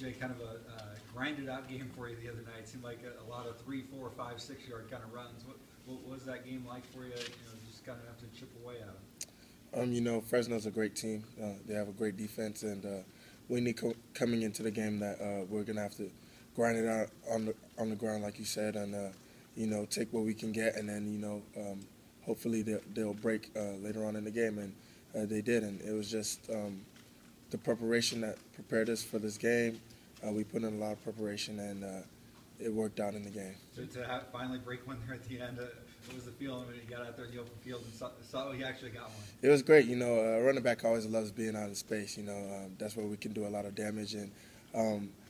Jay, kind of a grinded out game for you the other night. It seemed like a lot of 3, 4, 5, 6 yard kind of runs. What was that game like for you? Just kind of have to chip away at them. Fresno's a great team. They have a great defense, and we need coming into the game that we're gonna have to grind it out on the ground, like you said, and take what we can get, and then hopefully they'll break later on in the game, and they did, and it was just the preparation that prepared us for this game. We put in a lot of preparation, and it worked out in the game. So to finally break one there at the end, what was the feeling when you got out there in the open field and saw you actually got one? It was great. A running back always loves being out of space. That's where we can do a lot of damage. And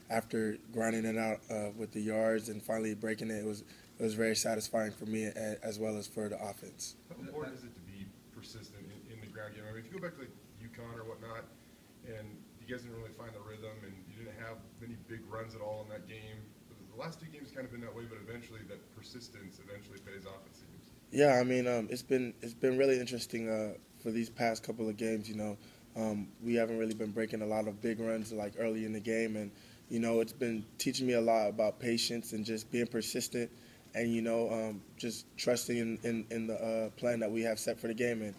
after grinding it out with the yards and finally breaking it, it was very satisfying for me as well as for the offense. How important is it to be persistent in the ground game? I mean, if you go back to like UConn or whatnot, and you guys didn't really find the rhythm, and you didn't have many big runs at all in that game. The last 2 games kind of been that way, but eventually that persistence eventually pays off, it seems. Yeah, it's been really interesting for these past couple of games. We haven't really been breaking a lot of big runs like early in the game, and it's been teaching me a lot about patience and just being persistent, and just trusting in the plan that we have set for the game, and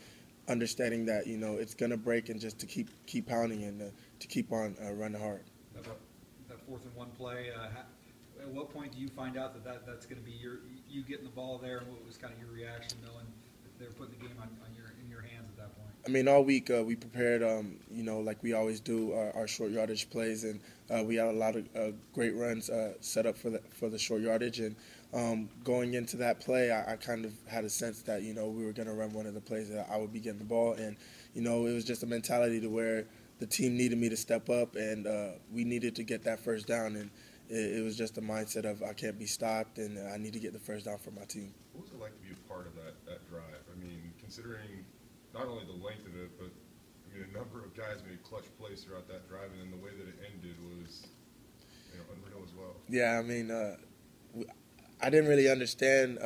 understanding that it's gonna break, and just to keep pounding and to keep on running hard. That 4th and 1 play. At what point do you find out that's going to be you getting the ball there, and what was kind of your reaction knowing that they're putting the game in your hands at that point? I mean, all week we prepared, like we always do, our short yardage plays, and we had a lot of great runs set up for the short yardage. And going into that play, I kind of had a sense that we were going to run one of the plays that I would be getting the ball, and it was just a mentality to where the team needed me to step up, and we needed to get that first down, and it was just a mindset of I can't be stopped, and I need to get the first down for my team. What was it like to be a part of that drive? I mean, considering not only the length of it, but a number of guys made clutch plays throughout that drive, and then the way that it ended was unreal as well. Yeah, I didn't really understand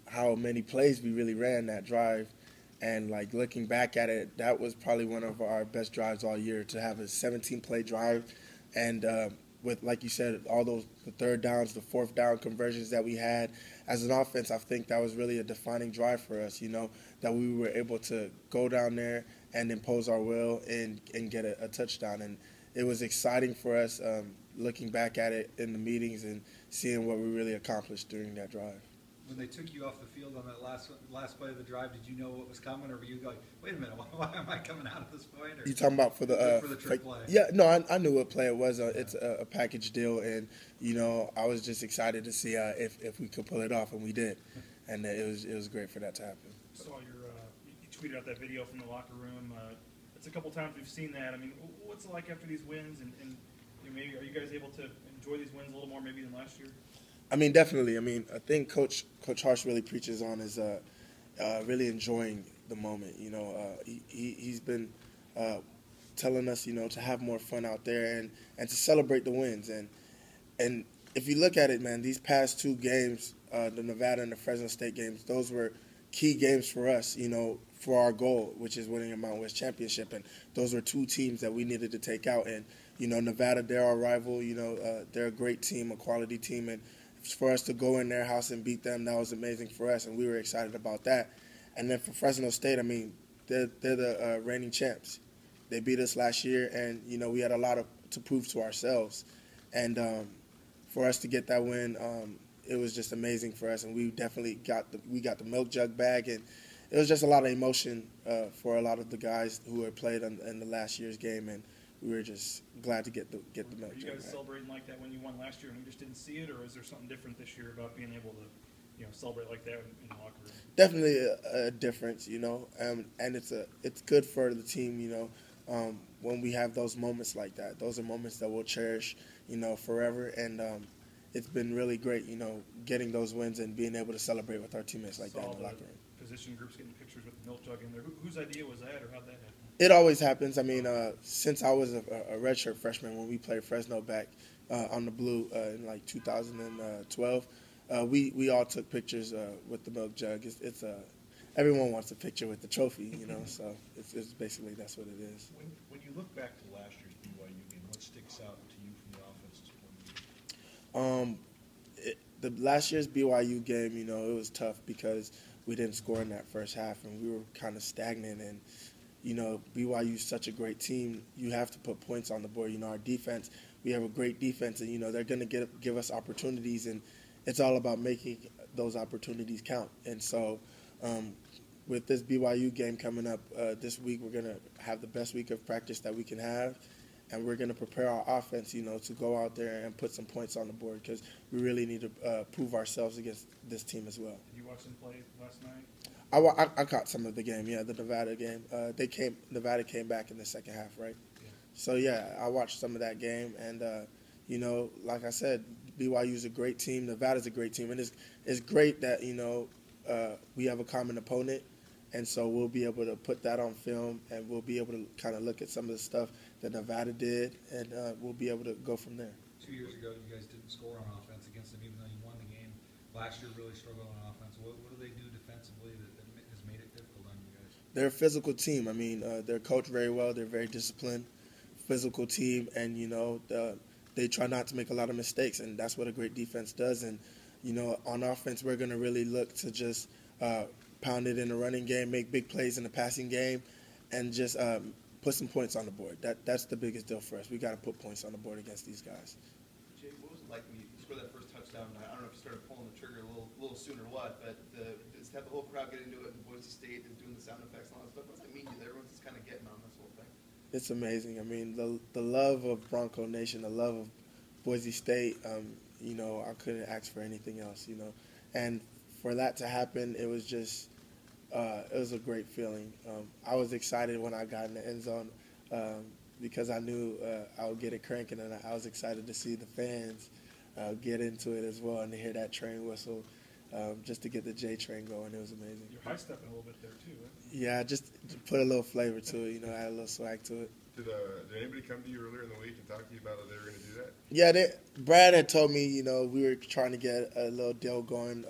how many plays we really ran that drive, and like looking back at it, that was probably one of our best drives all year, to have a 17-play drive, and with, like you said, all the 3rd downs, the 4th down conversions that we had as an offense. I think that was really a defining drive for us, that we were able to go down there and impose our will and get a touchdown. And it was exciting for us looking back at it in the meetings and seeing what we really accomplished during that drive. When they took you off the field on that last play of the drive, did you know what was coming, or were you like, wait a minute, why am I coming out at this point? Or you talking about for the trick play? Yeah, no, I knew what play it was. It's a package deal, and I was just excited to see if we could pull it off, and we did, and it was great for that to happen. Saw you tweeted out that video from the locker room. It's a couple times we've seen that. I mean, what's it like after these wins, and maybe are you guys able to enjoy these wins a little more maybe than last year? Definitely. I think Coach Harsh really preaches on is really enjoying the moment. He's been telling us, to have more fun out there and to celebrate the wins. And if you look at it, man, these past 2 games, the Nevada and the Fresno State games, those were key games for us, for our goal, which is winning a Mountain West championship. And those were 2 teams that we needed to take out. And, Nevada, they're our rival. They're a great team, a quality team. And for us to go in their house and beat them, that was amazing for us, and we were excited about that. And then for Fresno State, they're the reigning champs. They beat us last year, and we had a lot to prove to ourselves. And for us to get that win, it was just amazing for us, and we definitely got the milk jug bag, and it was just a lot of emotion for a lot of the guys who had played in the last year's game, and we were just glad to get the milk. Were you guys celebrating like that when you won last year and you just didn't see it, or is there something different this year about being able to, celebrate like that in the locker room? Definitely a difference, and it's good for the team, when we have those moments like that. Those are moments that we'll cherish, forever, and it's been really great, getting those wins and being able to celebrate with our teammates like that in the locker room. Position groups getting pictures with the milk jug in there. Whose idea was that, or how'd that happen? It always happens. Since I was a redshirt freshman when we played Fresno back on the blue in like 2012, we all took pictures with the milk jug. It's everyone wants a picture with the trophy, so it's basically that's what it is. When you look back to last year's BYU game, what sticks out to you from the offense as The last year's BYU game, it was tough because we didn't score in that first half, and we were kind of stagnant. And BYU's such a great team. You have to put points on the board. Our defense, we have a great defense, and they're going to give us opportunities, and it's all about making those opportunities count. And so, with this BYU game coming up this week, we're going to have the best week of practice that we can have. And we're going to prepare our offense, to go out there and put some points on the board because we really need to prove ourselves against this team as well. Did you watch them play last night? I caught some of the game, the Nevada game. Nevada came back in the second half, right? Yeah. So, I watched some of that game. And, like I said, BYU is a great team. Nevada's a great team. And it's great that, we have a common opponent. And so we'll be able to put that on film, and we'll be able to kind of look at some of the stuff that Nevada did, and we'll be able to go from there. 2 years ago, you guys didn't score on offense against them, even though you won the game. Last year, really struggled on offense. What do they do defensively that has made it difficult on you guys? They're a physical team. I mean, they're coached very well. They're very disciplined, physical team, and, they try not to make a lot of mistakes, and that's what a great defense does. And, on offense, we're going to really look to just pound it in the running game, make big plays in the passing game, and just put some points on the board. That's the biggest deal for us. We got to put points on the board against these guys. Jay, what was it like when you scored that first touchdown? I don't know if you started pulling the trigger a little sooner or what, but to have the whole crowd get into it in Boise State and doing the sound effects and all that stuff, what does that mean to you? Everyone's just kind of getting on this whole thing. It's amazing. I mean, the love of Bronco Nation, the love of Boise State, I couldn't ask for anything else, And for that to happen, it was just it was a great feeling. I was excited when I got in the end zone because I knew I would get it cranking, and I was excited to see the fans get into it as well and to hear that train whistle just to get the J train going. It was amazing. You're high stepping a little bit there too, right? Yeah, just to put a little flavor to it, add a little swag to it. Did anybody come to you earlier in the week and talk to you about they were going to do that? Yeah, Brad had told me, we were trying to get a little deal going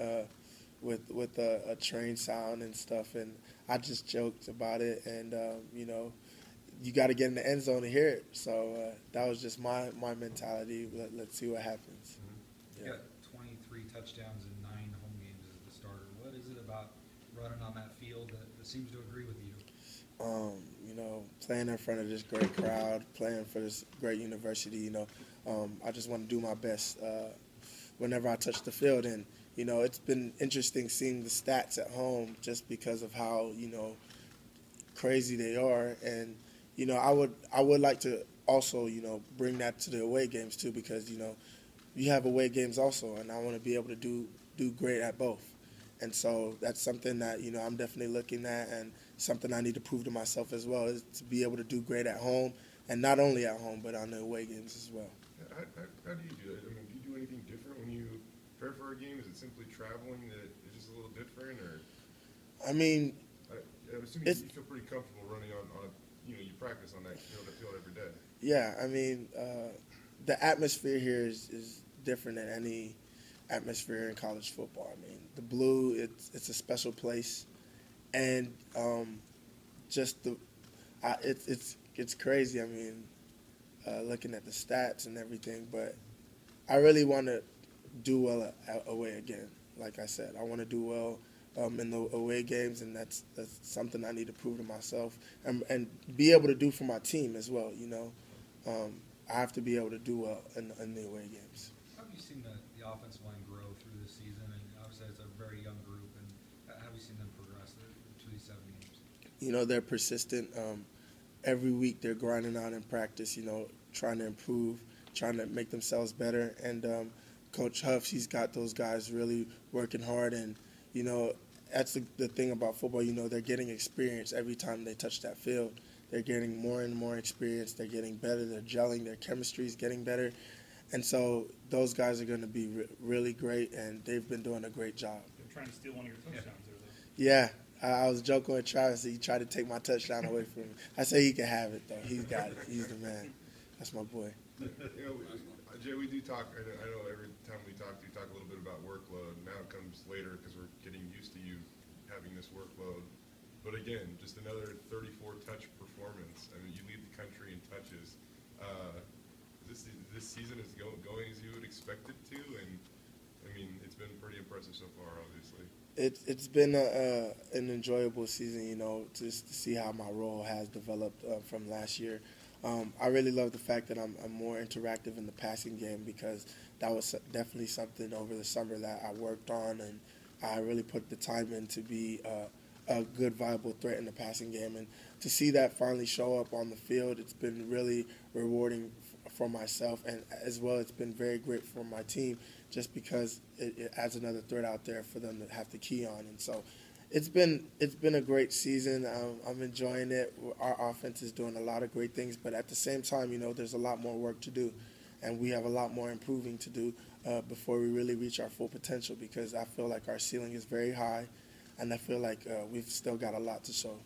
with a train sound and stuff, and I just joked about it, and you got to get in the end zone to hear it. So that was just my mentality. Let's see what happens. You got 23 touchdowns in 9 home games as the starter. What is it about running on that field that seems to agree with you? Playing in front of this great crowd, playing for this great university, I just want to do my best whenever I touch the field. And, it's been interesting seeing the stats at home just because of how, crazy they are. And, I would like to also, bring that to the away games too, because, you have away games also, and I want to be able to do great at both. And so that's something that, I'm definitely looking at, and something I need to prove to myself as well, is to be able to do great at home, and not only at home, but on the away games as well. How do you do it? I mean, do you do anything different when you prepare for a game? Is it simply traveling that is just a little different? Or I mean, I'm assuming you feel pretty comfortable running on you practice on that field every day. Yeah, I mean, the atmosphere here is different than any atmosphere in college football. I mean, the Blue, it's a special place, and just it's crazy. I mean, looking at the stats and everything, but I really want to do well away again. Like I said, I want to do well in the away games, and that's something I need to prove to myself and be able to do for my team as well. I have to be able to do well in the away games. How have you seen the offensive line grow through this season? And obviously, it's a very young group. And how have you seen them progress through these 7 games? They're persistent. Every week they're grinding out in practice, trying to improve, trying to make themselves better. And Coach Huff, he's got those guys really working hard. And, that's the thing about football. They're getting experience every time they touch that field. They're getting more and more experience. They're getting better. They're gelling. Their chemistry is getting better. And so those guys are going to be really great, and they've been doing a great job. They're trying to steal one of your touchdowns there, though. Yeah, I was joking with Travis. He tried to take my touchdown away from me. I say he can have it, though. He's got it. He's the man. That's my boy. Jay, we do talk. I know every time we talk a little bit about workload. Now it comes later because we're getting used to you having this workload. But again, just another 34 touch performance. I mean, you lead the country in touches. Is this season is going as you would expect it to, and I mean it's been pretty impressive so far, obviously. It's been an enjoyable season, you know, just to see how my role has developed from last year. I really love the fact that I'm more interactive in the passing game, because that was definitely something over the summer that I worked on, and I really put the time in to be a good, viable threat in the passing game. And to see that finally show up on the field, it's been really rewarding for myself, and as well, it's been very great for my team, just because it adds another threat out there for them to have to key on. And so it's been a great season. I'm enjoying it. Our offense is doing a lot of great things, but at the same time, you know, there's a lot more work to do, and we have a lot more improving to do before we really reach our full potential, because I feel like our ceiling is very high, and I feel like we've still got a lot to show.